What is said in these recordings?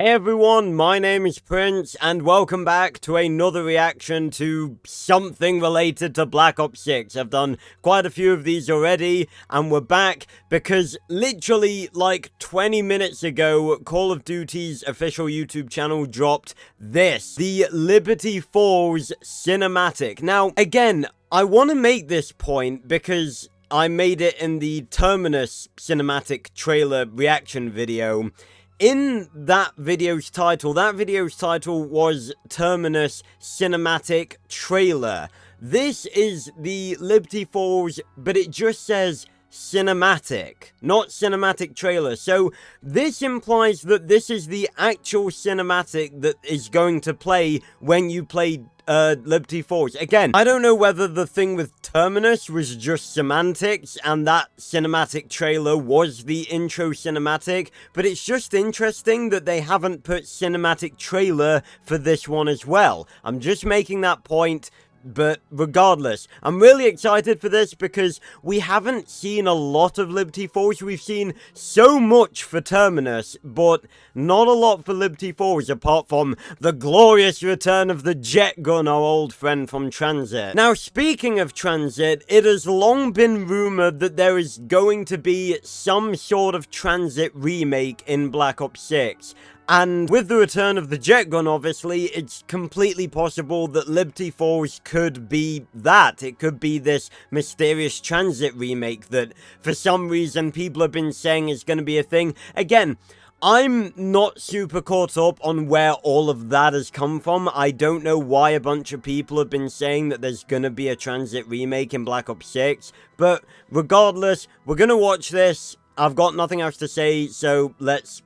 Hey everyone, my name is Prince, and welcome back to another reaction to something related to Black Ops 6. I've done quite a few of these already, and we're back because literally like 20 minutes ago, Call of Duty's official YouTube channel dropped this, the Liberty Falls cinematic. Now, again, I want to make this point because I made it in the Terminus cinematic trailer reaction video. In that video's title was Terminus Cinematic Trailer. This is the Liberty Falls, but it just says cinematic, not cinematic trailer. So this implies that this is the actual cinematic that is going to play when you play Liberty Falls. Again, I don't know whether the thing with Terminus was just semantics and that cinematic trailer was the intro cinematic, but it's just interesting that they haven't put cinematic trailer for this one as well. I'm just making that point. But regardless, I'm really excited for this because we haven't seen a lot of Liberty Falls. We've seen so much for Terminus, but not a lot for Liberty Falls apart from the glorious return of the jet gun, our old friend from Transit. Now, speaking of Transit, it has long been rumored that there is going to be some sort of Transit remake in Black Ops 6. And with the return of the jet gun, obviously, it's completely possible that Liberty Falls could be that. It could be this mysterious Transit remake that, for some reason, people have been saying is going to be a thing. Again, I'm not super caught up on where all of that has come from. I don't know why a bunch of people have been saying that there's going to be a Transit remake in Black Ops 6. But regardless, we're going to watch this. I've got nothing else to say, so let's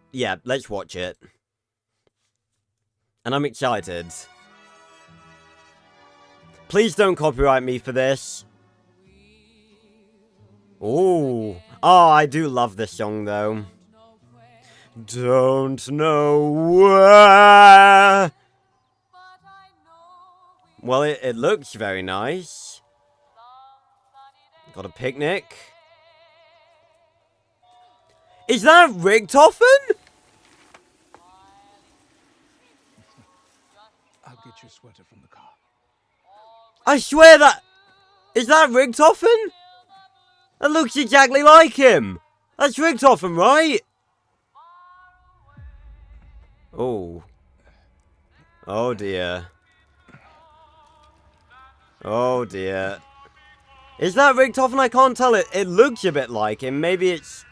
watch it. And I'm excited. Please don't copyright me for this. Ooh. Oh, I do love this song, though. Don't know where. Well, it looks very nice. Got a picnic. Is that RICHTOFEN? I'll get your sweater from the car. I swear that... Is that RICHTOFEN? That looks exactly like him. That's RICHTOFEN, right? Oh. Oh dear. Oh dear. Is that RICHTOFEN? I can't tell it. It looks a bit like him. Maybe it's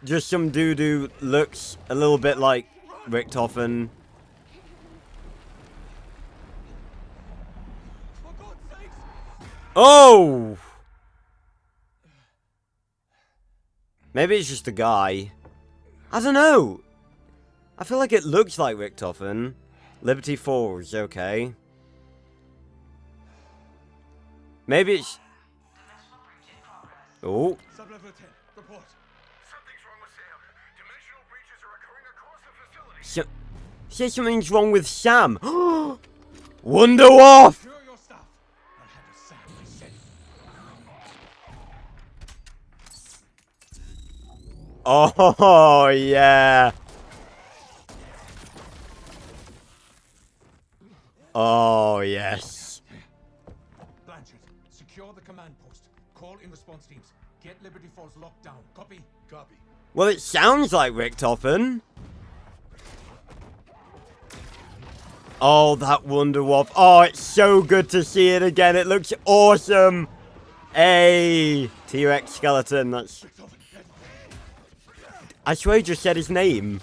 just some dude who looks a little bit like RICHTOFEN. Oh! Maybe it's just a guy. I don't know. I feel like it looks like RICHTOFEN. Liberty Falls, okay. Maybe it's... Oh. Sub-level 10, report. Something's wrong with Sam. Dimensional breaches are occurring across the facility. Say something's wrong with Sam. Wonderwolf! Secure your stuff. I'll handle Sam myself. Oh, yeah. Oh, yes. Blanchard, secure the command post. Call in response teams. Get Liberty Falls locked down. Copy? Copy. Well, it sounds like RICHTOFEN. Oh, that Wonderwolf. Oh, it's so good to see it again. It looks awesome. Hey, T-Rex skeleton. That's... I swear he just said his name.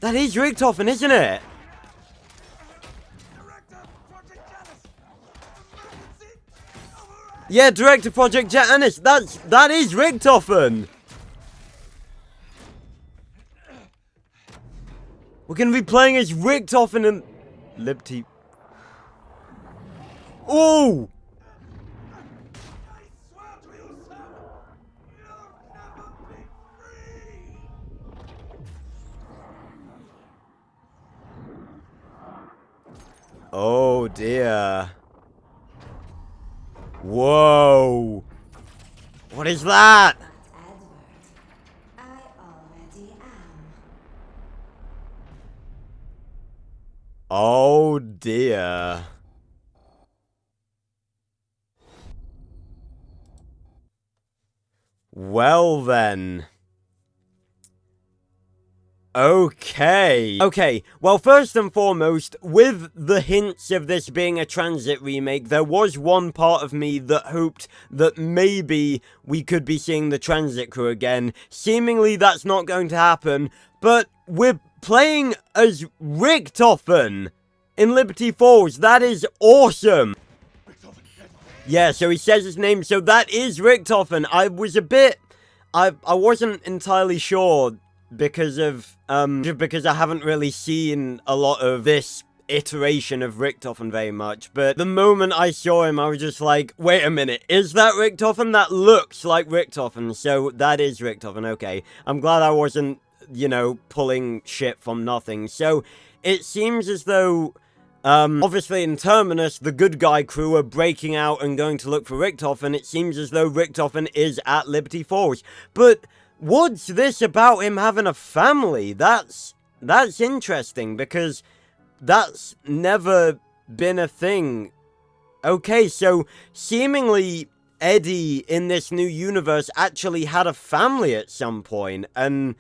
That is RICHTOFEN, isn't it? Yeah, Director Project Janice. That is RICHTOFEN. We're gonna be playing as RICHTOFEN and Liberty. Oh! Oh dear. Whoa. What is that? I already am. Oh dear. Well then. Okay, well, first and foremost, with the hints of this being a Transit remake, there was one part of me that hoped that maybe we could be seeing the Transit crew again. Seemingly that's not going to happen, but we're playing as Richtofen in Liberty Falls. That is awesome. Yeah, so he says his name, so that is Richtofen. I was a bit... I wasn't entirely sure because of, because I haven't really seen a lot of this iteration of Richtofen very much, but the moment I saw him, I was just like, wait a minute, is that Richtofen? That looks like Richtofen, so that is Richtofen, okay. I'm glad I wasn't, you know, pulling shit from nothing. So, it seems as though, obviously in Terminus, the good guy crew are breaking out and going to look for Richtofen. It seems as though Richtofen is at Liberty Falls, but what's this about him having a family? That's interesting, because that's never been a thing. Okay, so seemingly Eddie in this new universe actually had a family at some point, and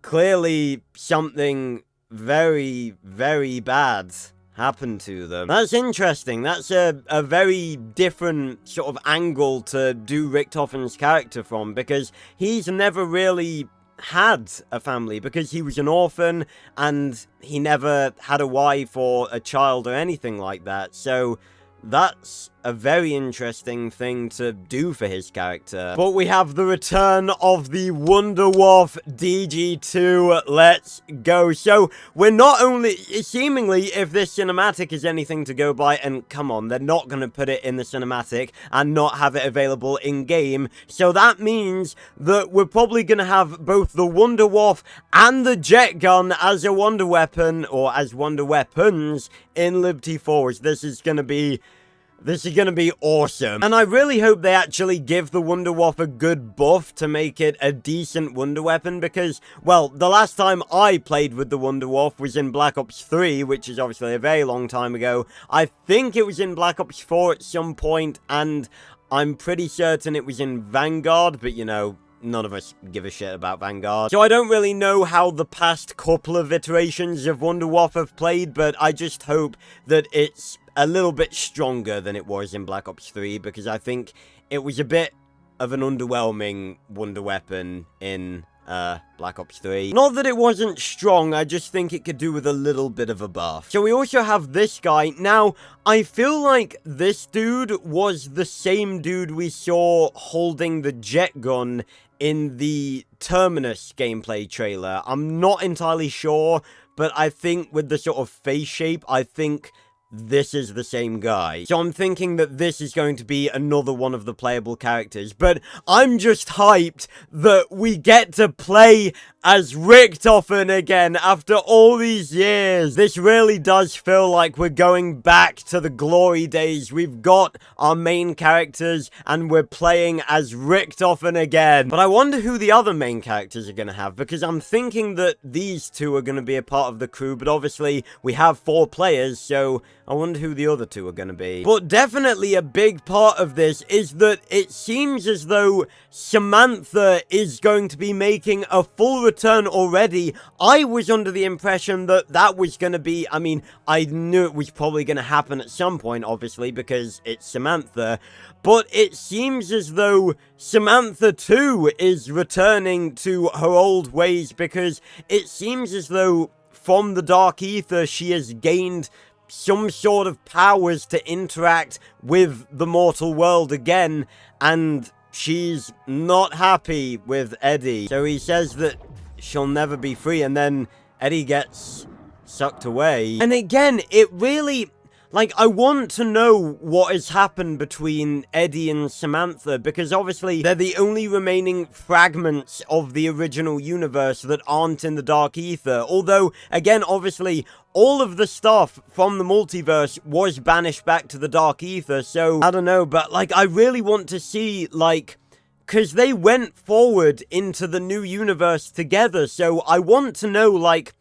clearly something very, very bad happened to them. That's interesting. That's a very different sort of angle to do Richtofen's character from, because he's never really had a family, because he was an orphan and he never had a wife or a child or anything like that. So that's a very interesting thing to do for his character. But we have the return of the Wunderwaffe DG2. Let's go. So we're not only, seemingly, if this cinematic is anything to go by, and come on, they're not going to put it in the cinematic and not have it available in game. So that means that we're probably going to have both the Wunderwaffe and the jet gun as a wonder weapon, or as wonder weapons, in Liberty Falls. This is going to be awesome. And I really hope they actually give the Wunderwaffe a good buff to make it a decent wonder weapon, because, well, the last time I played with the Wunderwaffe was in Black Ops 3, which is obviously a very long time ago. I think it was in Black Ops 4 at some point, and I'm pretty certain it was in Vanguard, but, you know, none of us give a shit about Vanguard. So I don't really know how the past couple of iterations of Wunderwaffe have played, but I just hope that it's a little bit stronger than it was in Black Ops 3, because I think it was a bit of an underwhelming wonder weapon in Black Ops 3. Not that it wasn't strong, I just think it could do with a little bit of a buff. So we also have this guy. Now, I feel like this dude was the same dude we saw holding the jet gun in the Terminus gameplay trailer. I'm not entirely sure, but I think with the sort of face shape, I think this is the same guy. So I'm thinking that this is going to be another one of the playable characters. But I'm just hyped that we get to play as Richtofen again after all these years. This really does feel like we're going back to the glory days. We've got our main characters and we're playing as Richtofen again. But I wonder who the other main characters are going to have, because I'm thinking that these two are going to be a part of the crew, but obviously we have 4 players, so I wonder who the other 2 are going to be. But definitely a big part of this is that it seems as though Samantha is going to be making a full return already. I was under the impression that that was going to be, I mean, I knew it was probably going to happen at some point, obviously, because it's Samantha. But it seems as though Samantha too is returning to her old ways, because it seems as though from the Dark Ether she has gained some sort of powers to interact with the mortal world again, and she's not happy with Eddie. So he says that she'll never be free, and then Eddie gets sucked away. And again, it really, like, I want to know what has happened between Eddie and Samantha, because obviously they're the only remaining fragments of the original universe that aren't in the Dark Ether. Although, again, obviously, all of the stuff from the multiverse was banished back to the Dark Ether, so I don't know, but, like, I really want to see, like, because they went forward into the new universe together, so I want to know, like,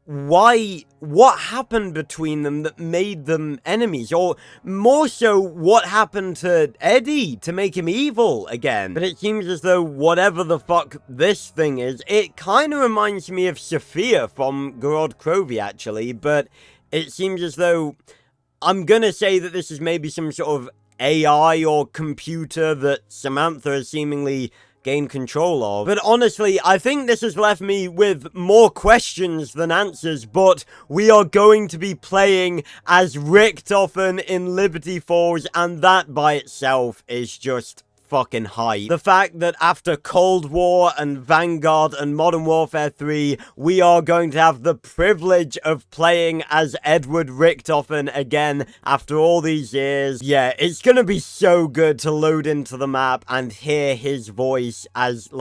what happened between them that made them enemies? Or more so, what happened to Eddie to make him evil again? But it seems as though whatever the fuck this thing is, it kind of reminds me of Sophia from Gorod Krovi, actually, but it seems as though I'm gonna say that this is maybe some sort of AI or computer that Samantha has seemingly gained control of. But honestly, I think this has left me with more questions than answers, but we are going to be playing as Richtofen in Liberty Falls, and that by itself is just fucking hype. The fact that after Cold War and Vanguard and Modern Warfare 3, we are going to have the privilege of playing as Edward Richtofen again after all these years. Yeah, it's gonna be so good to load into the map and hear his voice as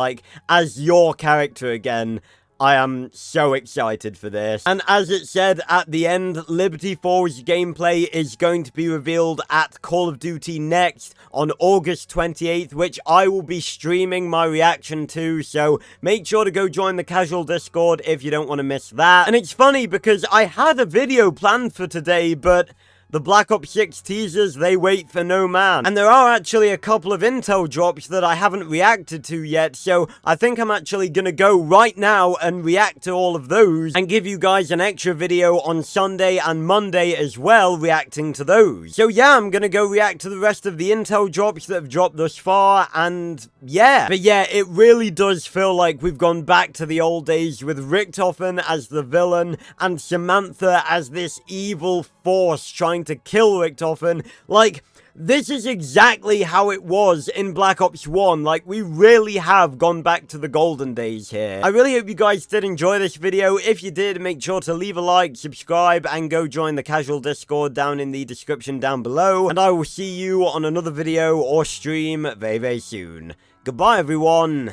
your character again. I am so excited for this. And as it said at the end, Liberty Falls gameplay is going to be revealed at Call of Duty Next on August 28th, which I will be streaming my reaction to, so make sure to go join the casual Discord if you don't want to miss that. And it's funny because I had a video planned for today, but the Black Ops 6 teasers, they wait for no man. And there are actually a couple of intel drops that I haven't reacted to yet, so I think I'm actually gonna go right now and react to all of those, and give you guys an extra video on Sunday and Monday as well, reacting to those. So yeah, I'm gonna go react to the rest of the intel drops that have dropped thus far, and yeah. But yeah, it really does feel like we've gone back to the old days with Richtofen as the villain, and Samantha as this evil force trying to kill Richtofen. Like, this is exactly how it was in Black Ops 1. Like, we really have gone back to the golden days here. I really hope you guys did enjoy this video. If you did, make sure to leave a like, subscribe, and go join the casual Discord down in the description down below. And I will see you on another video or stream very, very soon. Goodbye, everyone.